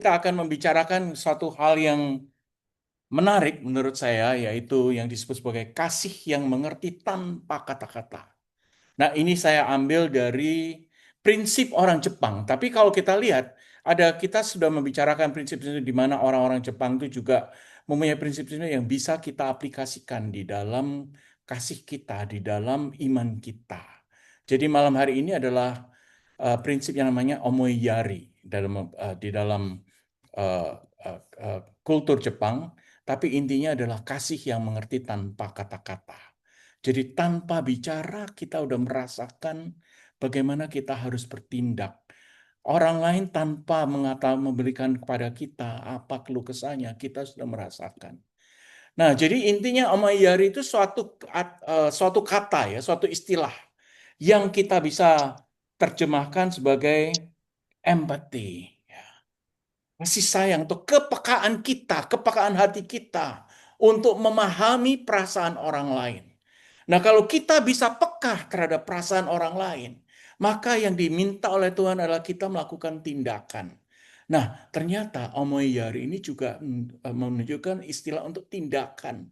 Kita akan membicarakan suatu hal yang menarik menurut saya, yaitu yang disebut sebagai kasih yang mengerti tanpa kata-kata. Nah, ini saya ambil dari prinsip orang Jepang. Tapi kalau kita lihat, kita sudah membicarakan prinsip-prinsip di mana orang-orang Jepang itu juga mempunyai prinsip-prinsip yang bisa kita aplikasikan di dalam kasih kita, di dalam iman kita. Jadi malam hari ini adalah prinsip yang namanya omoiyari di dalam uh, kultur Jepang, tapi intinya adalah kasih yang mengerti tanpa kata-kata. Jadi tanpa bicara kita udah merasakan bagaimana kita harus bertindak. Orang lain tanpa memberikan kepada kita apa keluh kesahnya, kita sudah merasakan. Nah, jadi intinya omoiyari itu suatu kata ya, suatu istilah yang kita bisa terjemahkan sebagai empathy. Kasih sayang atau kepekaan kita, kepekaan hati kita untuk memahami perasaan orang lain. Nah, kalau kita bisa peka terhadap perasaan orang lain, maka yang diminta oleh Tuhan adalah kita melakukan tindakan. Nah, ternyata omoiyari ini juga menunjukkan istilah untuk tindakan.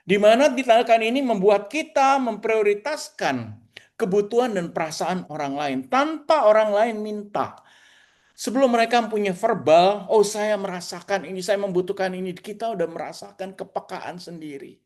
Di mana tindakan ini membuat kita memprioritaskan kebutuhan dan perasaan orang lain tanpa orang lain minta. Sebelum mereka punya verbal, oh saya merasakan ini, saya membutuhkan ini, kita udah merasakan kepekaan sendiri.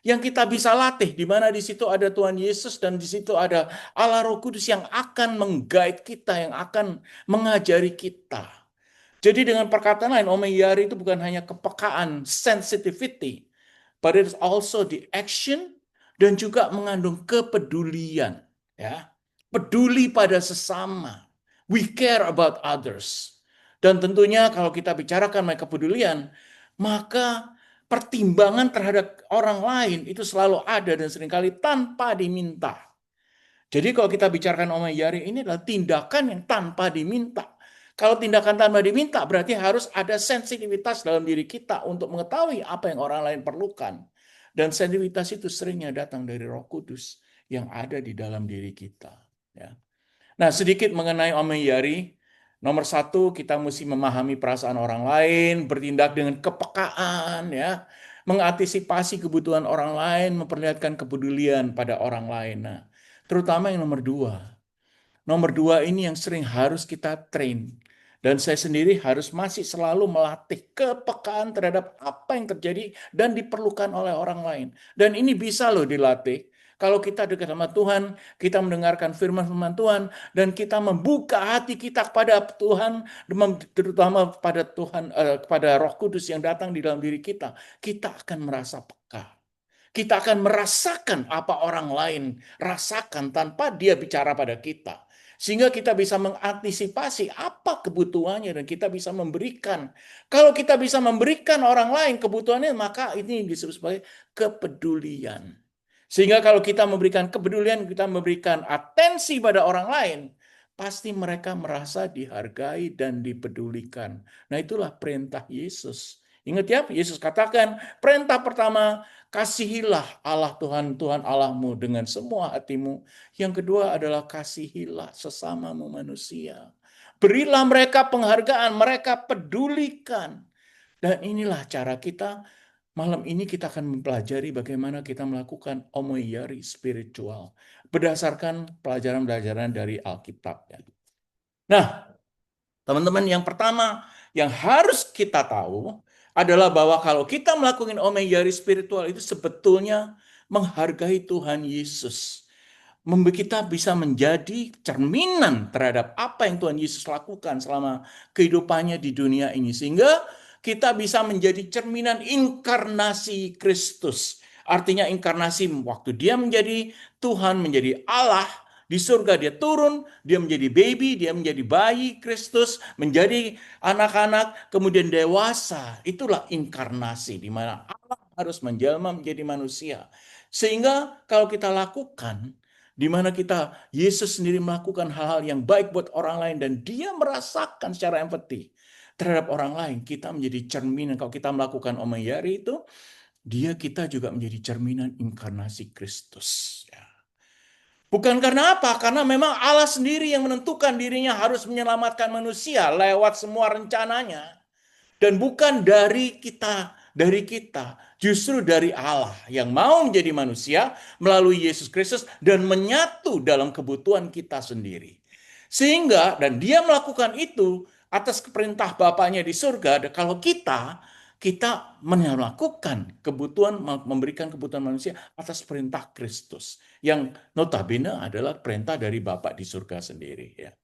Yang kita bisa latih, di mana di situ ada Tuhan Yesus dan di situ ada Allah Roh Kudus yang akan mengguide kita, yang akan mengajari kita. Jadi dengan perkataan lain, Omeiyari itu bukan hanya kepekaan, sensitivity, but it is also the action dan juga mengandung kepedulian, ya. Peduli pada sesama. We care about others. Dan tentunya kalau kita bicarakan mengenai kepedulian, maka pertimbangan terhadap orang lain itu selalu ada dan seringkali tanpa diminta. Jadi kalau kita bicarakan Omayyari ini adalah tindakan yang tanpa diminta. Kalau tindakan tanpa diminta berarti harus ada sensitivitas dalam diri kita untuk mengetahui apa yang orang lain perlukan. Dan sensitivitas itu seringnya datang dari Roh Kudus yang ada di dalam diri kita. Ya. Nah, sedikit mengenai Omayyari. Nomor satu, kita mesti memahami perasaan orang lain, bertindak dengan kepekaan, ya, mengantisipasi kebutuhan orang lain, memperlihatkan kepedulian pada orang lain. Nah, terutama yang nomor dua. Nomor dua ini yang sering harus kita train. Dan saya sendiri harus masih selalu melatih kepekaan terhadap apa yang terjadi dan diperlukan oleh orang lain. Dan ini bisa loh dilatih. Kalau kita dekat sama Tuhan, kita mendengarkan firman-firman Tuhan, dan kita membuka hati kita kepada Tuhan, terutama kepada Tuhan, kepada Roh Kudus yang datang di dalam diri kita akan merasa peka. Kita akan merasakan apa orang lain rasakan tanpa dia bicara pada kita. Sehingga kita bisa mengantisipasi apa kebutuhannya dan kita bisa memberikan. Kalau kita bisa memberikan orang lain kebutuhannya, maka ini disebut sebagai kepedulian. Sehingga kalau kita memberikan kepedulian, kita memberikan atensi pada orang lain, pasti mereka merasa dihargai dan dipedulikan. Nah, itulah perintah Yesus. Ingat ya, Yesus katakan, perintah pertama, kasihilah Allah Tuhan Allahmu dengan semua hatimu. Yang kedua adalah kasihilah sesamamu manusia. Berilah mereka penghargaan, mereka pedulikan. Dan inilah cara kita. Malam ini kita akan mempelajari bagaimana kita melakukan omoiyari spiritual. Berdasarkan pelajaran-pelajaran dari Alkitab. Nah, teman-teman, yang pertama yang harus kita tahu adalah bahwa kalau kita melakukan omeiyari spiritual itu sebetulnya menghargai Tuhan Yesus. Kita bisa menjadi cerminan terhadap apa yang Tuhan Yesus lakukan selama kehidupannya di dunia ini. Sehingga kita bisa menjadi cerminan inkarnasi Kristus. Artinya inkarnasi waktu dia menjadi Tuhan, menjadi Allah, di surga dia turun, dia menjadi baby, dia menjadi bayi Kristus, menjadi anak-anak, kemudian dewasa. Itulah inkarnasi, di mana Allah harus menjelma menjadi manusia. Sehingga kalau kita lakukan, di mana Yesus sendiri melakukan hal-hal yang baik buat orang lain, dan dia merasakan secara empati terhadap orang lain, kita menjadi cerminan. Kalau kita melakukan omayari itu, kita juga menjadi cerminan inkarnasi Kristus. Ya. Bukan karena apa? Karena memang Allah sendiri yang menentukan dirinya harus menyelamatkan manusia lewat semua rencananya. Dan bukan dari kita, justru dari Allah yang mau menjadi manusia melalui Yesus Kristus dan menyatu dalam kebutuhan kita sendiri. Sehingga, dan dia melakukan itu atas perintah Bapaknya di surga, dan kalau kita melakukan kebutuhan, memberikan kebutuhan manusia atas perintah Kristus. Yang notabene adalah perintah dari Bapa di surga sendiri. Ya.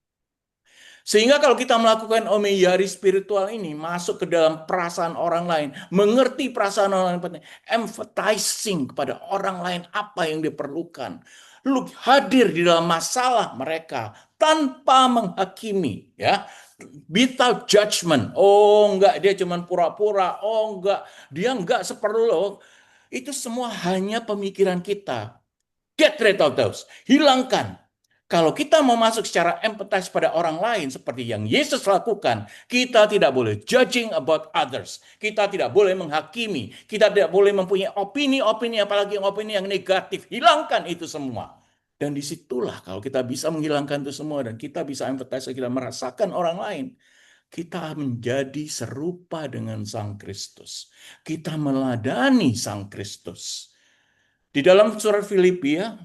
Sehingga kalau kita melakukan omiyari spiritual ini, masuk ke dalam perasaan orang lain, mengerti perasaan orang lain, empathizing kepada orang lain apa yang diperlukan. Lu hadir di dalam masalah mereka tanpa menghakimi, ya. Without judgment. Oh, enggak, dia cuma pura-pura. Oh, enggak, dia enggak seperlu lo. Itu semua hanya pemikiran kita. Get rid of those. Hilangkan. Kalau kita mau masuk secara empathize pada orang lain seperti yang Yesus lakukan, kita tidak boleh judging about others. Kita tidak boleh menghakimi. Kita tidak boleh mempunyai opini-opini, apalagi opini yang negatif. Hilangkan itu semua. Dan disitulah kalau kita bisa menghilangkan itu semua dan kita bisa empathize, kita merasakan orang lain, kita menjadi serupa dengan Sang Kristus. Kita meladani Sang Kristus. Di dalam surat Filipi ya,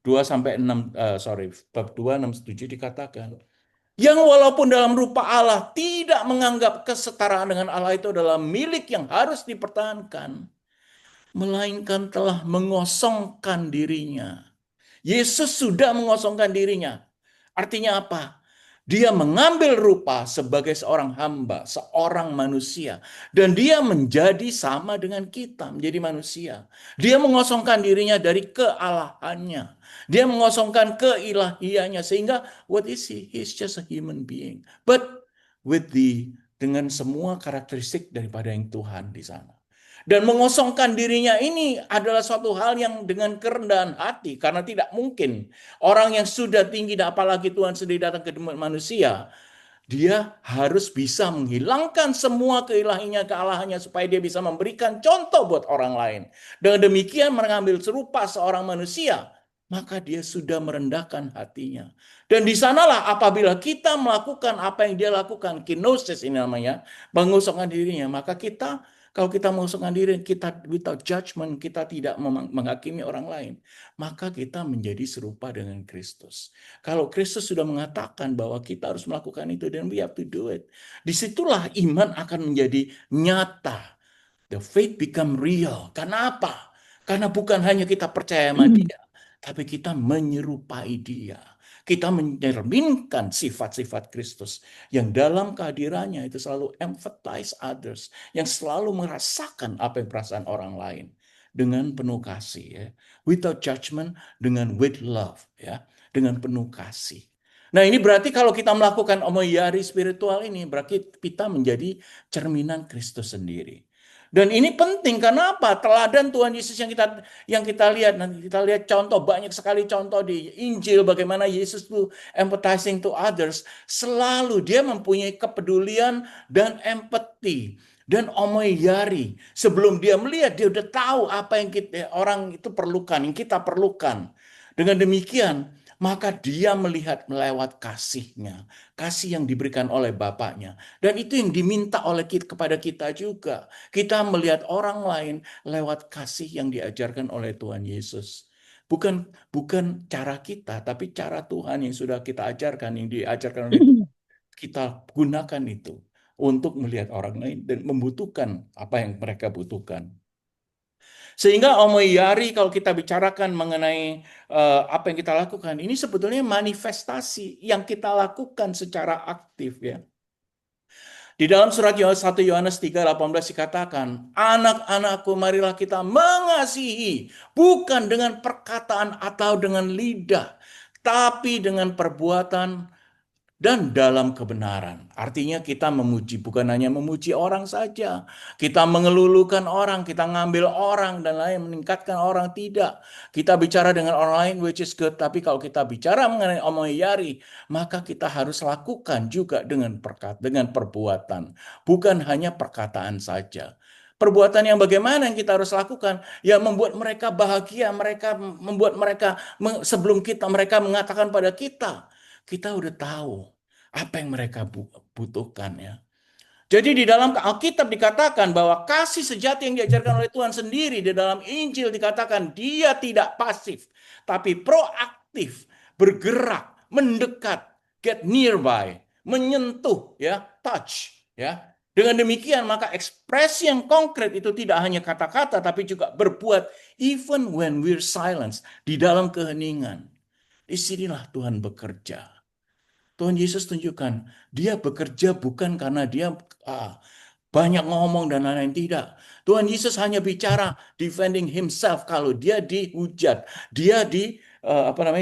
2 sampai 6 bab 2 6 7 dikatakan, yang walaupun dalam rupa Allah tidak menganggap kesetaraan dengan Allah itu adalah milik yang harus dipertahankan, melainkan telah mengosongkan dirinya. Yesus sudah mengosongkan dirinya. Artinya apa? Dia mengambil rupa sebagai seorang hamba, seorang manusia. Dan dia menjadi sama dengan kita, menjadi manusia. Dia mengosongkan dirinya dari kealahannya. Dia mengosongkan keilahiannya. Sehingga, what is he? He's just a human being. But dengan semua karakteristik daripada yang Tuhan di sana. Dan mengosongkan dirinya ini adalah suatu hal yang dengan kerendahan hati. Karena tidak mungkin orang yang sudah tinggi, dan apalagi Tuhan sendiri datang ke manusia, dia harus bisa menghilangkan semua keilahiannya, kealahannya, supaya dia bisa memberikan contoh buat orang lain. Dengan demikian mengambil serupa seorang manusia, maka dia sudah merendahkan hatinya. Dan di sanalah apabila kita melakukan apa yang dia lakukan, kenosis ini namanya, mengosongkan dirinya, maka kita, kalau kita mengosongkan diri, kita without judgment, kita tidak menghakimi orang lain, maka kita menjadi serupa dengan Kristus. Kalau Kristus sudah mengatakan bahwa kita harus melakukan itu, dan we have to do it. Disitulah iman akan menjadi nyata. The faith become real. Karena apa? Karena bukan hanya kita percaya sama dia, tapi kita menyerupai dia. Kita mencerminkan sifat-sifat Kristus yang dalam kehadirannya itu selalu empathize others, yang selalu merasakan apa yang perasaan orang lain dengan penuh kasih, ya. Without judgment, dengan with love, ya, dengan penuh kasih. Nah, ini berarti kalau kita melakukan omiyari spiritual ini, berarti kita menjadi cerminan Kristus sendiri. Dan ini penting karena apa? Teladan Tuhan Yesus yang kita lihat, nanti kita lihat contoh, banyak sekali contoh di Injil bagaimana Yesus tuh empathizing to others, selalu dia mempunyai kepedulian dan empati dan omiyari. Sebelum dia melihat, dia udah tahu apa yang orang itu perlukan, yang kita perlukan. Dengan demikian, maka dia melihat melewat kasihnya, kasih yang diberikan oleh Bapaknya. Dan itu yang diminta oleh kepada kita juga. Kita melihat orang lain lewat kasih yang diajarkan oleh Tuhan Yesus. Bukan cara kita, tapi cara Tuhan yang sudah kita ajarkan, yang diajarkan oleh Tuhan. Kita gunakan itu untuk melihat orang lain dan membutuhkan apa yang mereka butuhkan. Sehingga omiyari kalau kita bicarakan mengenai apa yang kita lakukan, ini sebetulnya manifestasi yang kita lakukan secara aktif, ya. Di dalam surat 1 Yohanes 3:18 dikatakan, anak-anakku marilah kita mengasihi, bukan dengan perkataan atau dengan lidah, tapi dengan perbuatan dan dalam kebenaran. Artinya kita memuji, bukan hanya memuji orang saja. Kita mengelulukan orang, kita ngambil orang dan lain, meningkatkan orang, tidak. Kita bicara dengan orang lain, which is good. Tapi kalau kita bicara mengenai omiyari, maka kita harus lakukan juga dengan perbuatan. Bukan hanya perkataan saja. Perbuatan yang bagaimana yang kita harus lakukan? Ya membuat mereka bahagia, membuat mereka, sebelum mereka mengatakan pada kita udah tahu apa yang mereka butuhkan, ya. Jadi di dalam Alkitab dikatakan bahwa kasih sejati yang diajarkan oleh Tuhan sendiri, di dalam Injil dikatakan dia tidak pasif, tapi proaktif, bergerak, mendekat, get nearby, menyentuh, ya, touch, ya. Dengan demikian maka ekspresi yang konkret itu tidak hanya kata-kata tapi juga berbuat even when we're silent, di dalam keheningan. Disinilah Tuhan bekerja. Tuhan Yesus tunjukkan, dia bekerja bukan karena dia banyak ngomong dan lain-lain, tidak. Tuhan Yesus hanya bicara defending himself kalau dia dihujat, dia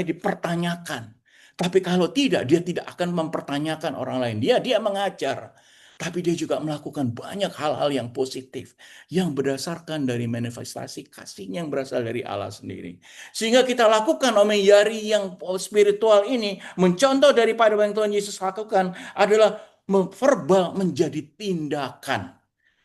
dipertanyakan. Tapi kalau tidak, dia tidak akan mempertanyakan orang lain. Dia mengajar. Tapi dia juga melakukan banyak hal-hal yang positif yang berdasarkan dari manifestasi kasihnya yang berasal dari Allah sendiri. Sehingga kita lakukan omeyari yang spiritual ini, mencontoh daripada yang Tuhan Yesus lakukan adalah verbal menjadi tindakan.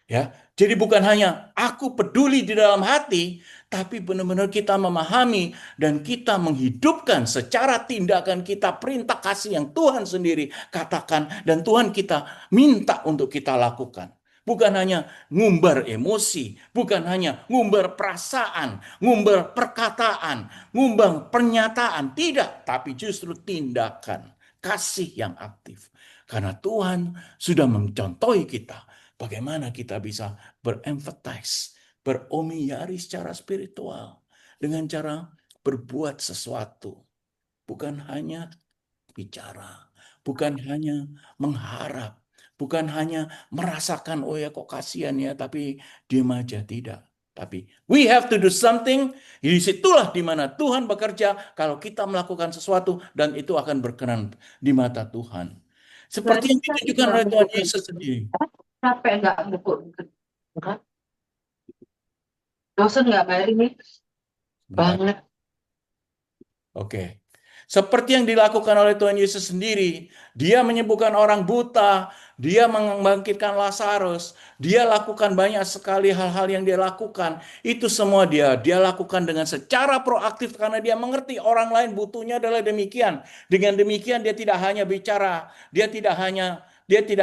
Ya, jadi bukan hanya aku peduli di dalam hati, tapi benar-benar kita memahami dan kita menghidupkan secara tindakan kita perintah kasih yang Tuhan sendiri katakan dan Tuhan kita minta untuk kita lakukan. Bukan hanya ngumbar emosi, bukan hanya ngumbar perasaan, ngumbar perkataan, ngumbar pernyataan, tidak, tapi justru tindakan kasih yang aktif. Karena Tuhan sudah mencontohi kita bagaimana kita bisa berempathize, beromiyari secara spiritual dengan cara berbuat sesuatu. Bukan hanya bicara, bukan hanya mengharap, bukan hanya merasakan, oh ya kok kasihan ya, tapi diam aja, tidak. Tapi we have to do something. Disitulah di mana Tuhan bekerja kalau kita melakukan sesuatu dan itu akan berkenan di mata Tuhan. Seperti yang ditunjukkan oleh Tuhan Yesus sendiri. Capek nggak buku? Dosen nggak bayar ini banget. Oke. Seperti yang dilakukan oleh Tuhan Yesus sendiri, dia menyembuhkan orang buta, dia membangkitkan Lazarus, dia lakukan banyak sekali hal-hal yang dia lakukan. Itu semua dia lakukan dengan secara proaktif karena dia mengerti orang lain butuhnya adalah demikian. Dengan demikian dia tidak hanya bicara, dia tidak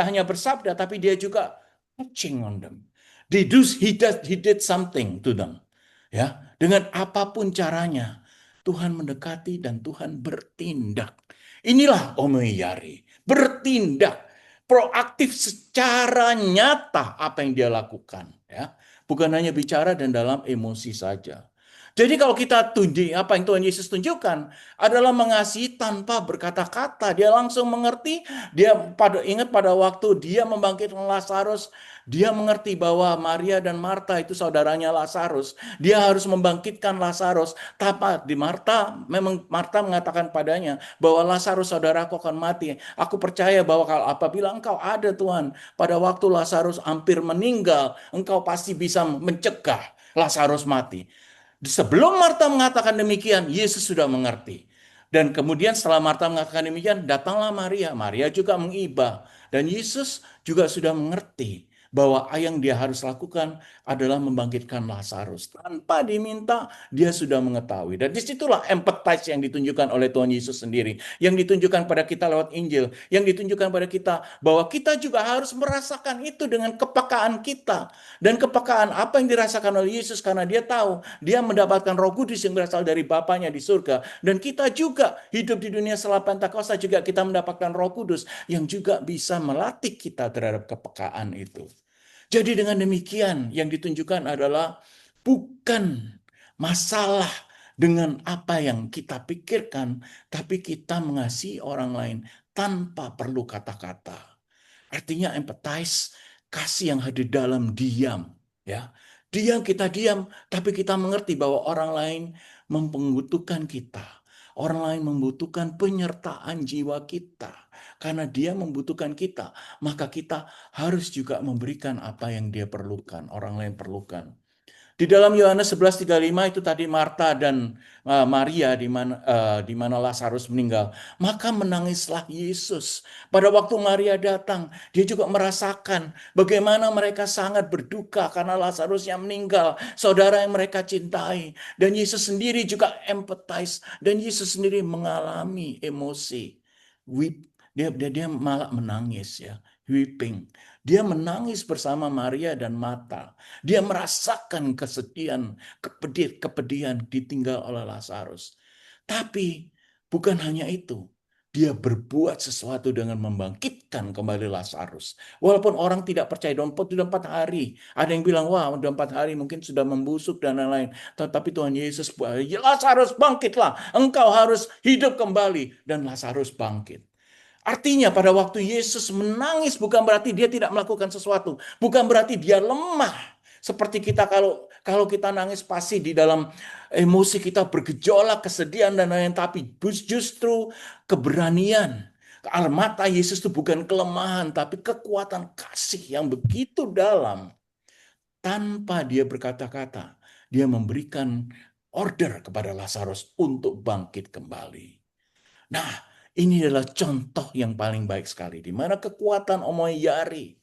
hanya bersabda, tapi dia juga touching on them. He did something to them. Ya, dengan apapun caranya. Tuhan mendekati dan Tuhan bertindak. Inilah omeyari, bertindak, proaktif secara nyata apa yang dia lakukan, ya. Bukan hanya bicara dan dalam emosi saja. Jadi kalau kita tunjuk apa yang Tuhan Yesus tunjukkan adalah mengasihi tanpa berkata-kata. Dia langsung mengerti, dia ingat pada waktu dia membangkitkan Lazarus, dia mengerti bahwa Maria dan Marta itu saudaranya Lazarus. Dia harus membangkitkan Lazarus. Tapi di memang Marta mengatakan padanya bahwa Lazarus saudaraku akan mati. Aku percaya bahwa kalau apabila engkau ada Tuhan, pada waktu Lazarus hampir meninggal, engkau pasti bisa mencegah Lazarus mati. Sebelum Marta mengatakan demikian, Yesus sudah mengerti. Dan kemudian setelah Marta mengatakan demikian, datanglah Maria. Maria juga mengibah. Dan Yesus juga sudah mengerti bahwa yang dia harus lakukan adalah membangkitkan Lazarus. Tanpa diminta, dia sudah mengetahui. Dan disitulah empathize yang ditunjukkan oleh Tuhan Yesus sendiri. Yang ditunjukkan pada kita lewat Injil. Yang ditunjukkan pada kita bahwa kita juga harus merasakan itu dengan kepekaan kita. Dan kepekaan apa yang dirasakan oleh Yesus karena dia tahu dia mendapatkan Roh Kudus yang berasal dari Bapanya di surga. Dan kita juga hidup di dunia setelah Pentakosta juga kita mendapatkan Roh Kudus yang juga bisa melatih kita terhadap kepekaan itu. Jadi dengan demikian yang ditunjukkan adalah bukan masalah dengan apa yang kita pikirkan, tapi kita mengasihi orang lain tanpa perlu kata-kata. Artinya empathize, kasih yang hadir dalam diam, ya. Diam, kita diam, tapi kita mengerti bahwa orang lain membutuhkan kita. Orang lain membutuhkan penyertaan jiwa kita. Karena dia membutuhkan kita, maka kita harus juga memberikan apa yang dia perlukan, orang lain perlukan. Di dalam Yohanes 11:35 itu tadi Marta dan Maria di mana Lazarus meninggal. Maka menangislah Yesus. Pada waktu Maria datang, dia juga merasakan bagaimana mereka sangat berduka karena Lazarusnya meninggal, saudara yang mereka cintai. Dan Yesus sendiri juga empathize dan Yesus sendiri mengalami emosi. Dia malah menangis, ya. weeping. Dia menangis bersama Maria dan Marta. Dia merasakan kesedihan, kepedihan ditinggal oleh Lazarus. Tapi bukan hanya itu. Dia berbuat sesuatu dengan membangkitkan kembali Lazarus. Walaupun orang tidak percaya, sudah 4 hari. Ada yang bilang, wah udah 4 hari mungkin sudah membusuk dan lain-lain. Tetapi Tuhan Yesus, Lazarus bangkitlah. Engkau harus hidup kembali. Dan Lazarus bangkit. Artinya pada waktu Yesus menangis bukan berarti dia tidak melakukan sesuatu, bukan berarti dia lemah. Seperti kita kalau kita nangis pasti di dalam emosi kita bergejolak, kesedihan dan lain-lain, tapi justru keberanian. Air mata Yesus itu bukan kelemahan, tapi kekuatan kasih yang begitu dalam. Tanpa dia berkata-kata, dia memberikan order kepada Lazarus untuk bangkit kembali. Nah, ini adalah contoh yang paling baik sekali. Di mana kekuatan Omoyari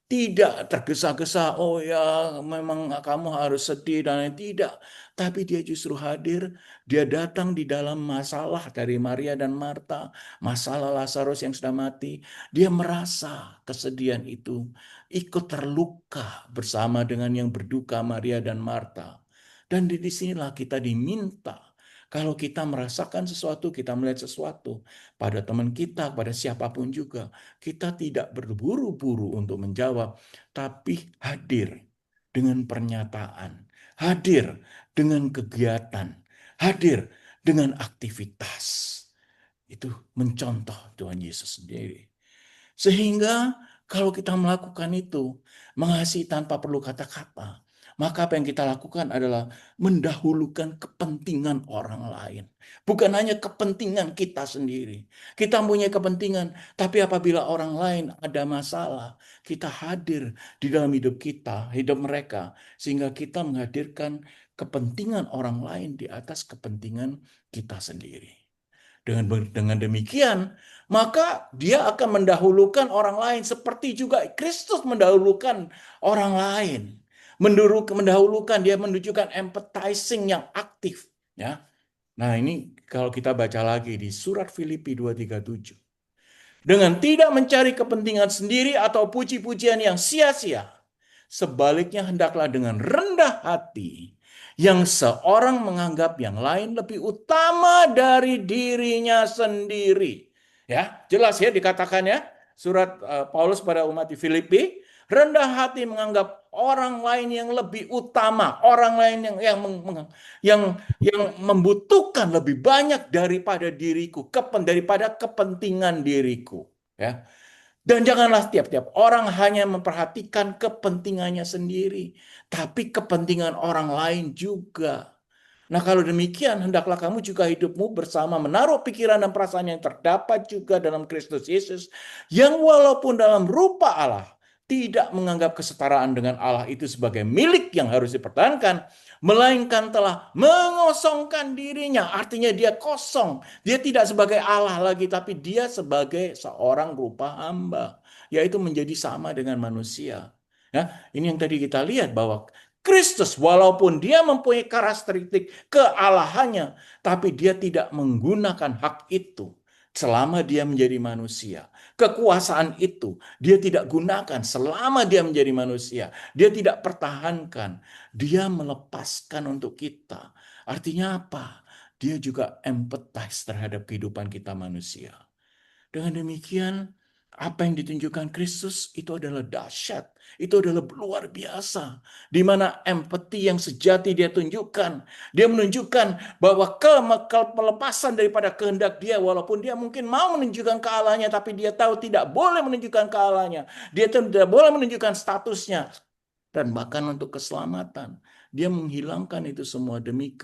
tidak tergesa-gesa, oh ya memang kamu harus sedih dan lain. Tidak. Tapi dia justru hadir, dia datang di dalam masalah dari Maria dan Marta, masalah Lazarus yang sudah mati. Dia merasa kesedihan itu, ikut terluka bersama dengan yang berduka Maria dan Marta. Dan di sinilah kita diminta, kalau kita merasakan sesuatu, kita melihat sesuatu pada teman kita, pada siapapun juga, kita tidak berburu-buru untuk menjawab, tapi hadir dengan pernyataan, hadir dengan kegiatan, hadir dengan aktivitas. Itu mencontoh Tuhan Yesus sendiri. Sehingga kalau kita melakukan itu, mengasihi tanpa perlu kata-kata, maka apa yang kita lakukan adalah mendahulukan kepentingan orang lain. Bukan hanya kepentingan kita sendiri. Kita punya kepentingan, tapi apabila orang lain ada masalah, kita hadir di dalam hidup kita, hidup mereka. Sehingga kita menghadirkan kepentingan orang lain di atas kepentingan kita sendiri. Dengan demikian, maka dia akan mendahulukan orang lain seperti juga Kristus mendahulukan orang lain. Mendahulukan, dia menunjukkan empathizing yang aktif, ya. Nah, ini kalau kita baca lagi di surat Filipi 2:37. Dengan tidak mencari kepentingan sendiri atau puji-pujian yang sia-sia. Sebaliknya hendaklah dengan rendah hati yang seorang menganggap yang lain lebih utama dari dirinya sendiri. Ya, jelas ya dikatakan ya, surat Paulus pada umat di Filipi, rendah hati menganggap orang lain yang lebih utama, orang lain yang membutuhkan lebih banyak daripada diriku, daripada kepentingan diriku, ya. Dan janganlah tiap-tiap orang hanya memperhatikan kepentingannya sendiri, tapi kepentingan orang lain juga. Nah, kalau demikian, hendaklah kamu juga hidupmu bersama menaruh pikiran dan perasaan yang terdapat juga dalam Kristus Yesus, yang walaupun dalam rupa Allah, tidak menganggap kesetaraan dengan Allah itu sebagai milik yang harus dipertahankan, melainkan telah mengosongkan dirinya. Artinya dia kosong. Dia tidak sebagai Allah lagi, tapi dia sebagai seorang rupa hamba, yaitu menjadi sama dengan manusia. Ya, ini yang tadi kita lihat bahwa Kristus walaupun dia mempunyai karakteristik kealahannya, tapi dia tidak menggunakan hak itu selama dia menjadi manusia. Kekuasaan itu dia tidak gunakan selama dia menjadi manusia. Dia tidak pertahankan. Dia melepaskan untuk kita. Artinya apa? Dia juga empathize terhadap kehidupan kita manusia. Dengan demikian, apa yang ditunjukkan Kristus itu adalah dahsyat. Itu adalah luar biasa. Di mana empati yang sejati dia tunjukkan. Dia menunjukkan bahwa pelepasan daripada kehendak dia, walaupun dia mungkin mau menunjukkan kealahannya, tapi dia tahu tidak boleh menunjukkan kealahannya. Dia tidak boleh menunjukkan statusnya. Dan bahkan untuk keselamatan. Dia menghilangkan itu semua demi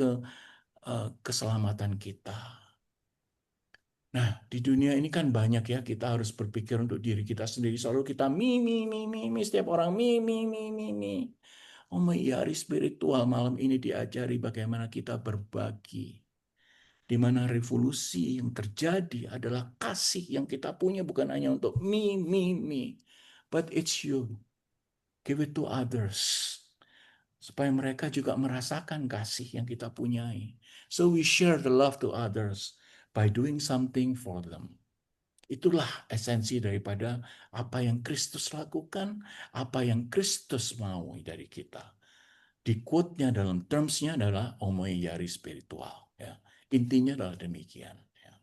keselamatan kita. Nah, di dunia ini kan banyak ya, kita harus berpikir untuk diri kita sendiri. Selalu kita setiap orang mi. Oh, meyari spiritual malam ini diajari bagaimana kita berbagi. Di mana revolusi yang terjadi adalah kasih yang kita punya bukan hanya untuk mi. But it's you. Give it to others. Supaya mereka juga merasakan kasih yang kita punyai. So we share the love to others by doing something for them. Itulah esensi daripada apa yang Kristus lakukan, apa yang Kristus mau dari kita. Di quote-nya dalam terms-nya adalah homoiari spiritual. Ya. Intinya adalah demikian. Ya.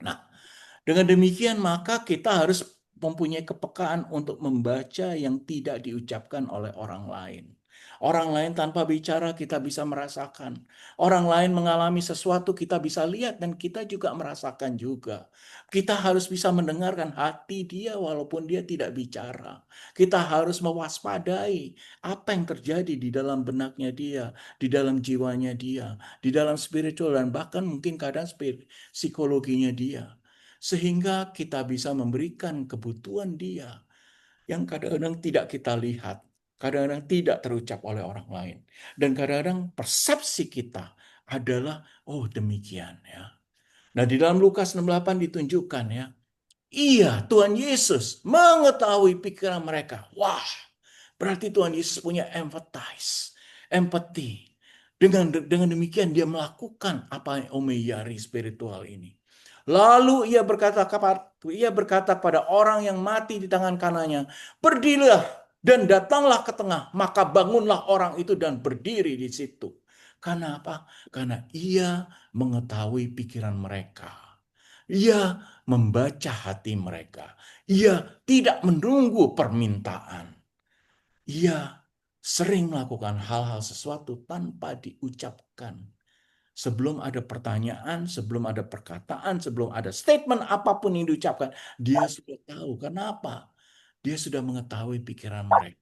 Nah, dengan demikian maka kita harus mempunyai kepekaan untuk membaca yang tidak diucapkan oleh orang lain. Orang lain tanpa bicara kita bisa merasakan. Orang lain mengalami sesuatu kita bisa lihat dan kita juga merasakan juga. Kita harus bisa mendengarkan hati dia walaupun dia tidak bicara. Kita harus mewaspadai apa yang terjadi di dalam benaknya dia, di dalam jiwanya dia, di dalam spiritual dan bahkan mungkin kadang psikologinya dia. Sehingga kita bisa memberikan kebutuhan dia yang kadang-kadang tidak kita lihat, kadang-kadang tidak terucap oleh orang lain. Dan kadang-kadang persepsi kita adalah, oh demikian ya. Nah di dalam Lukas 6:8 ditunjukkan ya, iya Tuhan Yesus mengetahui pikiran mereka. Wah, berarti Tuhan Yesus punya empathy. Dengan demikian dia melakukan apa yang omeyari spiritual ini. Lalu ia berkata pada orang yang mati di tangan kanannya, "Berdirilah dan datanglah ke tengah." Maka bangunlah orang itu dan berdiri di situ. Karena apa? Karena ia mengetahui pikiran mereka. Ia membaca hati mereka. Ia tidak menunggu permintaan. Ia sering melakukan hal-hal sesuatu tanpa diucapkan. Sebelum ada pertanyaan, sebelum ada perkataan, sebelum ada statement apapun yang diucapkan, dia sudah tahu. Kenapa? Dia sudah mengetahui pikiran mereka.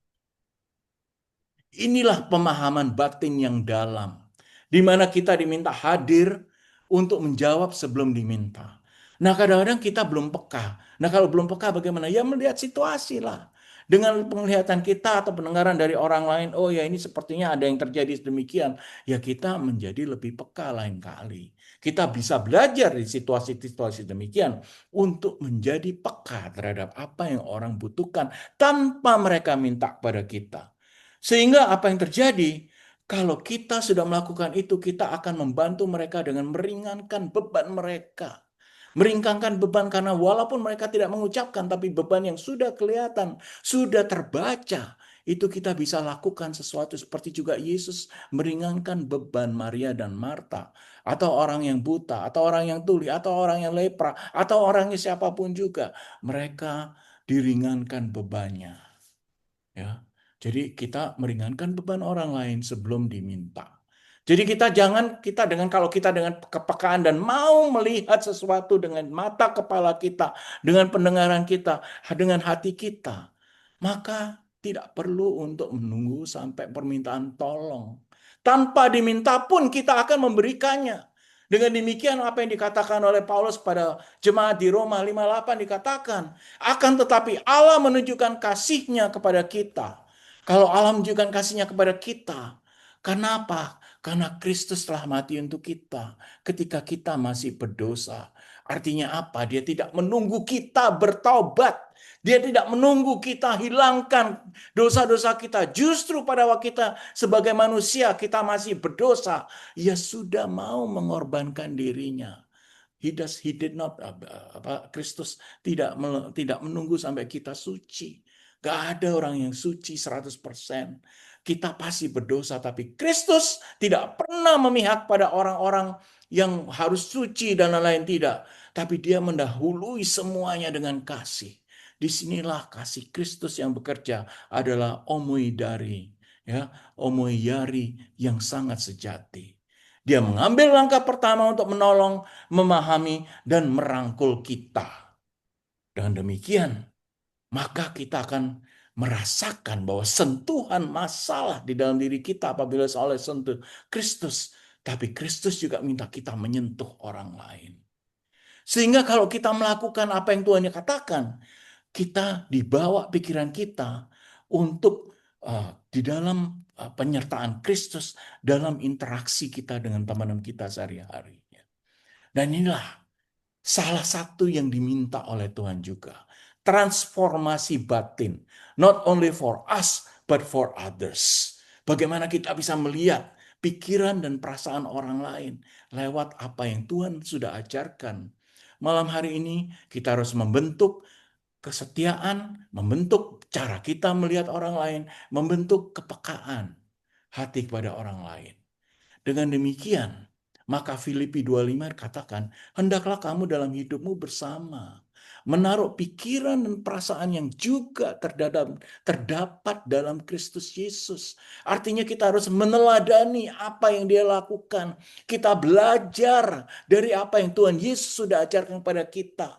Inilah pemahaman batin yang dalam, di mana kita diminta hadir untuk menjawab sebelum diminta. Nah, kadang-kadang kita belum peka. Nah, kalau belum peka bagaimana? Ya melihat situasi lah. Dengan penglihatan kita atau pendengaran dari orang lain, oh ya ini sepertinya ada yang terjadi demikian. Ya kita menjadi lebih peka lain kali. Kita bisa belajar di situasi-situasi demikian untuk menjadi peka terhadap apa yang orang butuhkan tanpa mereka minta kepada kita. Sehingga apa yang terjadi? Kalau kita sudah melakukan itu, kita akan membantu mereka dengan meringankan beban mereka. Meringankan beban karena walaupun mereka tidak mengucapkan, tapi beban yang sudah kelihatan, sudah terbaca, itu kita bisa lakukan sesuatu seperti juga Yesus meringankan beban Maria dan Marta, atau orang yang buta, atau orang yang tuli, atau orang yang lepra, atau orangnya siapapun juga. Mereka diringankan bebannya. Ya. Jadi kita meringankan beban orang lain sebelum diminta. Jadi kalau kita dengan kepekaan dan mau melihat sesuatu dengan mata kepala kita, dengan pendengaran kita, dengan hati kita, maka tidak perlu untuk menunggu sampai permintaan tolong. Tanpa diminta pun kita akan memberikannya. Dengan demikian apa yang dikatakan oleh Paulus pada jemaat di Roma 5:8 dikatakan, akan tetapi Allah menunjukkan kasih-Nya kepada kita. Kalau Allah menunjukkan kasih-Nya kepada kita, kenapa? Karena Kristus telah mati untuk kita ketika kita masih berdosa. Artinya apa? Dia tidak menunggu kita bertaubat. Dia tidak menunggu kita hilangkan dosa-dosa kita. Justru pada waktu kita sebagai manusia kita masih berdosa, Ia sudah mau mengorbankan dirinya. He did not Kristus tidak menunggu sampai kita suci. Gak ada orang yang suci 100%. Kita pasti berdosa, tapi Kristus tidak pernah memihak pada orang-orang yang harus suci dan lain-lain, tidak. Tapi dia mendahului semuanya dengan kasih. Disinilah kasih Kristus yang bekerja adalah omoidari, ya, omoiari yang sangat sejati. Dia mengambil langkah pertama untuk menolong, memahami, dan merangkul kita. Dengan demikian, maka kita akan merasakan bahwa sentuhan masalah di dalam diri kita apabila oleh sentuh Kristus. Tapi Kristus juga minta kita menyentuh orang lain. Sehingga kalau kita melakukan apa yang Tuhan katakan, kita dibawa pikiran kita untuk di dalam penyertaan Kristus dalam interaksi kita dengan teman-teman kita sehari-hari. Dan inilah salah satu yang diminta oleh Tuhan juga. Transformasi batin. Not only for us, but for others. Bagaimana kita bisa melihat pikiran dan perasaan orang lain lewat apa yang Tuhan sudah ajarkan. malam hari ini kita harus membentuk kesetiaan, membentuk cara kita melihat orang lain, membentuk kepekaan hati kepada orang lain. Dengan demikian, maka Filipi 25 katakan, hendaklah kamu dalam hidupmu bersama, menaruh pikiran dan perasaan yang juga terdapat dalam Kristus Yesus. Artinya kita harus meneladani apa yang dia lakukan. Kita belajar dari apa yang Tuhan Yesus sudah ajarkan kepada kita.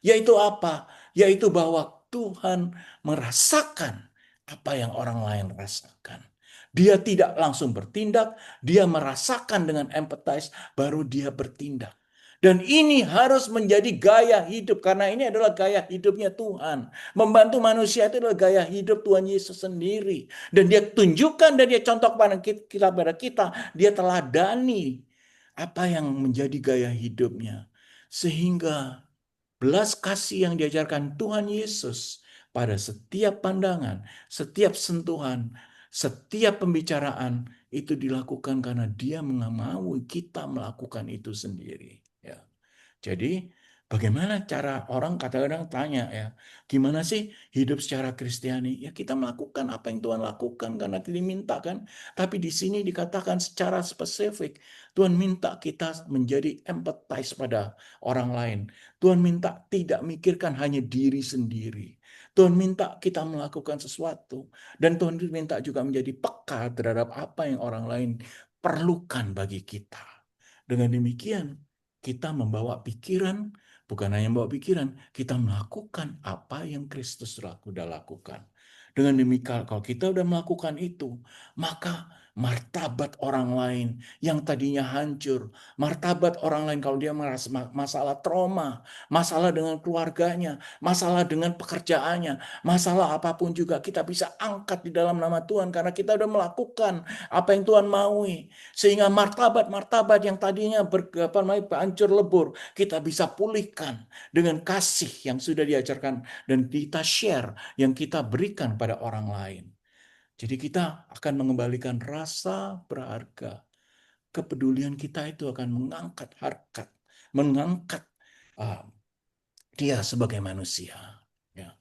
Yaitu apa? Yaitu bahwa Tuhan merasakan apa yang orang lain rasakan. Dia tidak langsung bertindak, dia merasakan dengan empathize, baru dia bertindak. Dan ini harus menjadi gaya hidup, karena ini adalah gaya hidupnya Tuhan. Membantu manusia itu adalah gaya hidup Tuhan Yesus sendiri. Dan dia tunjukkan dan dia contoh pada kita, dia teladani apa yang menjadi gaya hidupnya. Sehingga belas kasih yang diajarkan Tuhan Yesus pada setiap pandangan, setiap sentuhan, setiap pembicaraan itu dilakukan karena dia mau kita melakukan itu sendiri. Ya. Jadi bagaimana cara orang kadang-kadang tanya ya, gimana sih hidup secara Kristiani? Ya kita melakukan apa yang Tuhan lakukan karena diminta kan. Tapi di sini dikatakan secara spesifik, Tuhan minta kita menjadi empathize pada orang lain. Tuhan minta tidak mikirkan hanya diri sendiri. Tuhan minta kita melakukan sesuatu. Dan Tuhan minta juga menjadi peka terhadap apa yang orang lain perlukan bagi kita. Dengan demikian, kita membawa pikiran, bukan hanya membawa pikiran, kita melakukan apa yang Kristus sudah lakukan. Dengan demikian, kalau kita sudah melakukan itu, maka martabat orang lain yang tadinya hancur, martabat orang lain kalau dia merasa masalah trauma, masalah dengan keluarganya, masalah dengan pekerjaannya, masalah apapun juga kita bisa angkat di dalam nama Tuhan karena kita sudah melakukan apa yang Tuhan maui. Sehingga martabat-martabat yang tadinya hancur lebur, kita bisa pulihkan dengan kasih yang sudah diajarkan dan kita share, yang kita berikan pada orang lain. Jadi kita akan mengembalikan rasa berharga. Kepedulian kita itu akan mengangkat harkat, mengangkat uh, dia sebagai manusia. Ya.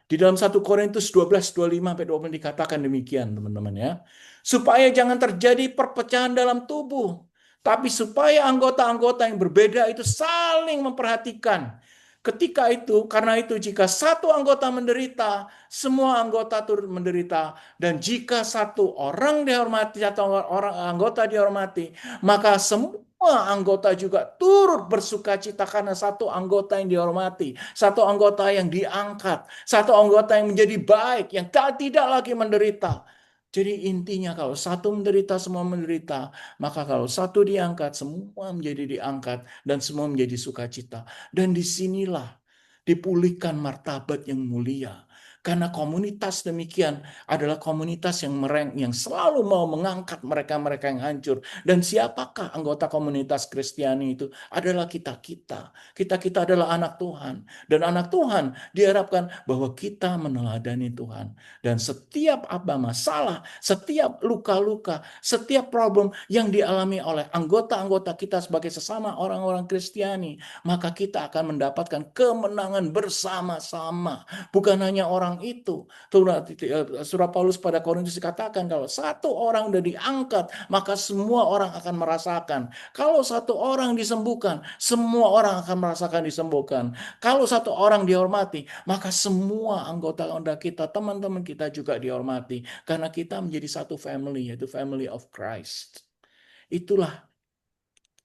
Di dalam 1 Korintus 12:25-20 dikatakan demikian, teman-teman ya. Supaya jangan terjadi perpecahan dalam tubuh, tapi supaya anggota-anggota yang berbeda itu saling memperhatikan. Ketika itu, karena itu jika satu anggota menderita, semua anggota turut menderita. Dan jika satu orang dihormati, atau orang anggota dihormati, maka semua anggota juga turut bersuka cita karena satu anggota yang dihormati, satu anggota yang diangkat, satu anggota yang menjadi baik, yang tidak lagi menderita. Jadi intinya kalau satu menderita, semua menderita. Maka kalau satu diangkat, semua menjadi diangkat. Dan semua menjadi sukacita. Dan disinilah dipulihkan martabat yang mulia. Karena komunitas demikian adalah komunitas yang selalu mau mengangkat mereka-mereka yang hancur. Dan siapakah anggota komunitas Kristiani itu? Adalah kita-kita. Kita-kita adalah anak Tuhan. Dan anak Tuhan diharapkan bahwa kita meneladani Tuhan. Dan setiap apa masalah, setiap luka-luka, setiap problem yang dialami oleh anggota-anggota kita sebagai sesama orang-orang Kristiani, maka kita akan mendapatkan kemenangan bersama-sama. Bukan hanya orang itu. Surat Paulus pada Korintus dikatakan kalau satu orang sudah diangkat, maka semua orang akan merasakan. Kalau satu orang disembuhkan, semua orang akan merasakan disembuhkan. Kalau satu orang dihormati, maka semua anggota-anggota kita, teman-teman kita juga dihormati. Karena kita menjadi satu family, yaitu family of Christ. Itulah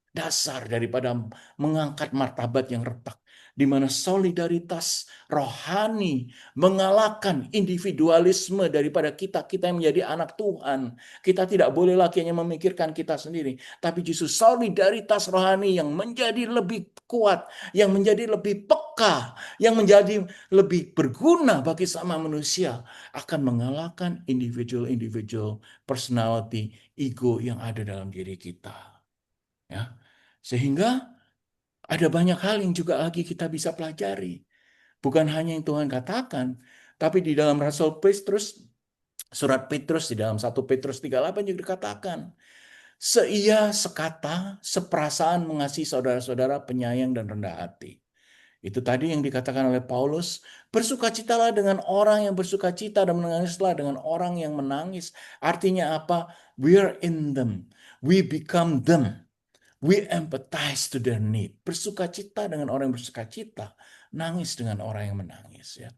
dasar daripada mengangkat martabat yang retak, di mana solidaritas rohani mengalahkan individualisme daripada kita yang menjadi anak Tuhan. Kita tidak boleh lagi hanya memikirkan kita sendiri, tapi justru solidaritas rohani yang menjadi lebih kuat, yang menjadi lebih peka, yang menjadi lebih berguna bagi sama manusia, akan mengalahkan individual personality, ego yang ada dalam diri kita. Ya. Sehingga ada banyak hal yang juga lagi kita bisa pelajari. Bukan hanya yang Tuhan katakan, tapi di dalam Rasul Petrus, surat Petrus di dalam 1 Petrus 3:8 juga dikatakan, seia sekata, seperasaan mengasihi saudara-saudara, penyayang dan rendah hati. Itu tadi yang dikatakan oleh Paulus, bersukacitalah dengan orang yang bersukacita dan menangislah dengan orang yang menangis. Artinya apa? We are in them. We become them. We empathize to their need. Bersukacita dengan orang yang bersukacita, nangis dengan orang yang menangis, ya.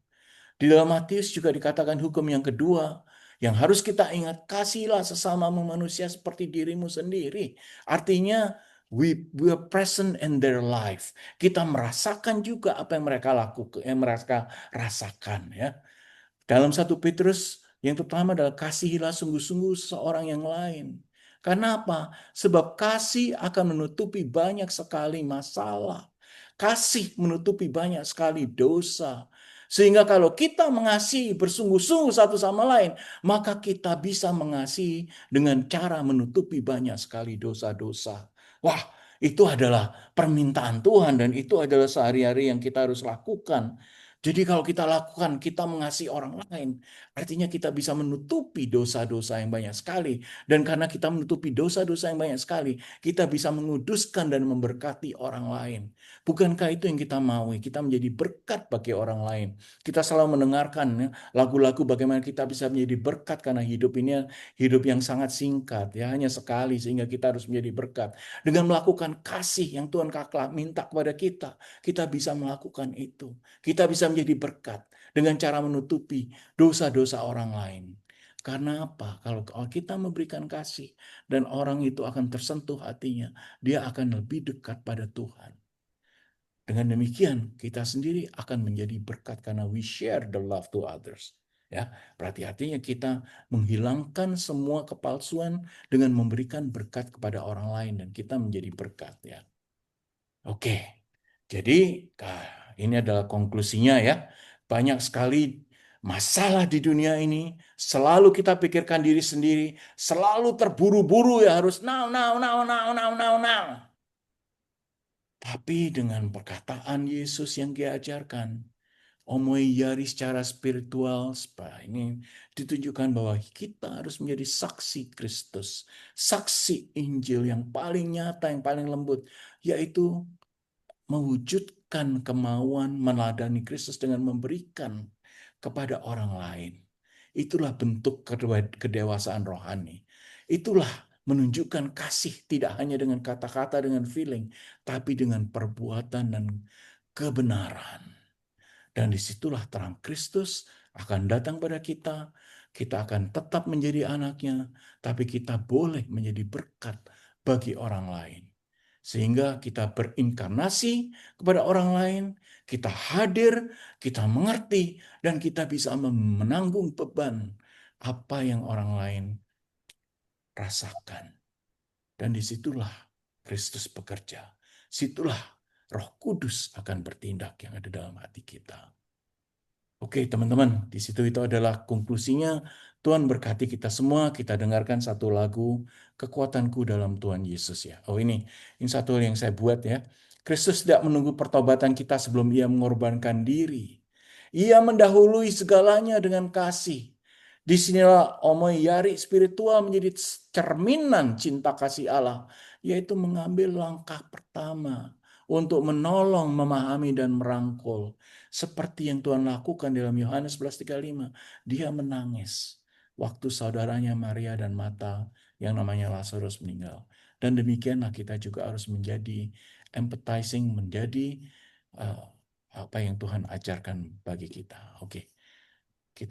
Di dalam Matius juga dikatakan hukum yang kedua yang harus kita ingat, kasihlah sesama manusia seperti dirimu sendiri. Artinya we are present in their life. Kita merasakan juga apa yang mereka lakukan, yang mereka rasakan, ya. Dalam 1 Petrus yang pertama adalah kasihilah sungguh-sungguh seorang yang lain. Karena apa? Sebab kasih akan menutupi banyak sekali masalah. Kasih menutupi banyak sekali dosa. Sehingga kalau kita mengasihi bersungguh-sungguh satu sama lain, maka kita bisa mengasihi dengan cara menutupi banyak sekali dosa-dosa. Wah, itu adalah permintaan Tuhan dan itu adalah sehari-hari yang kita harus lakukan. Jadi kalau kita lakukan, kita mengasihi orang lain, artinya kita bisa menutupi dosa-dosa yang banyak sekali. Dan karena kita menutupi dosa-dosa yang banyak sekali, kita bisa menguduskan dan memberkati orang lain. Bukankah itu yang kita mau? Kita menjadi berkat bagi orang lain. Kita selalu mendengarkan, ya, lagu-lagu bagaimana kita bisa menjadi berkat karena hidup ini hidup yang sangat singkat, ya, hanya sekali, sehingga kita harus menjadi berkat. Dengan melakukan kasih yang Tuhan minta kepada kita bisa melakukan itu. Kita bisa menjadi berkat dengan cara menutupi dosa-dosa orang lain. Karena apa? Kalau kita memberikan kasih dan orang itu akan tersentuh hatinya, dia akan lebih dekat pada Tuhan. Dengan demikian, kita sendiri akan menjadi berkat karena we share the love to others. Ya, berarti artinya kita menghilangkan semua kepalsuan dengan memberikan berkat kepada orang lain dan kita menjadi berkat, ya. Oke. Jadi, ini adalah konklusinya, ya. Banyak sekali masalah di dunia ini, selalu kita pikirkan diri sendiri, selalu terburu-buru, ya, harus now, now, now, now, now, now, now. Tapi dengan perkataan Yesus yang diajarkan, omoiyari secara spiritual, ini ditunjukkan bahwa kita harus menjadi saksi Kristus, saksi Injil yang paling nyata, yang paling lembut, yaitu mewujudkan kemauan meladani Kristus dengan memberikan kepada orang lain. Itulah bentuk kedewasaan rohani. Itulah menunjukkan kasih tidak hanya dengan kata-kata, dengan feeling, tapi dengan perbuatan dan kebenaran. Dan disitulah terang Kristus akan datang pada kita. Kita akan tetap menjadi anaknya, tapi kita boleh menjadi berkat bagi orang lain. Sehingga kita berinkarnasi kepada orang lain, kita hadir, kita mengerti, dan kita bisa menanggung beban apa yang orang lain rasakan. Dan disitulah Kristus bekerja. Situlah Roh Kudus akan bertindak yang ada dalam hati kita. Oke, teman-teman, di situ itu adalah konklusinya. Tuhan berkati kita semua. Kita dengarkan satu lagu, Kekuatanku dalam Tuhan Yesus, ya. Oh, ini satu hal yang saya buat, ya. Kristus tidak menunggu pertobatan kita sebelum Ia mengorbankan diri. Ia mendahului segalanya dengan kasih. Disinilah omoiyari spiritual menjadi cerminan cinta kasih Allah, yaitu mengambil langkah pertama untuk menolong, memahami, dan merangkul. Seperti yang Tuhan lakukan dalam Yohanes 11:35. Dia menangis waktu saudaranya Maria dan Marta yang namanya Lazarus meninggal. Dan demikianlah kita juga harus menjadi empathizing, menjadi apa yang Tuhan ajarkan bagi kita. Oke.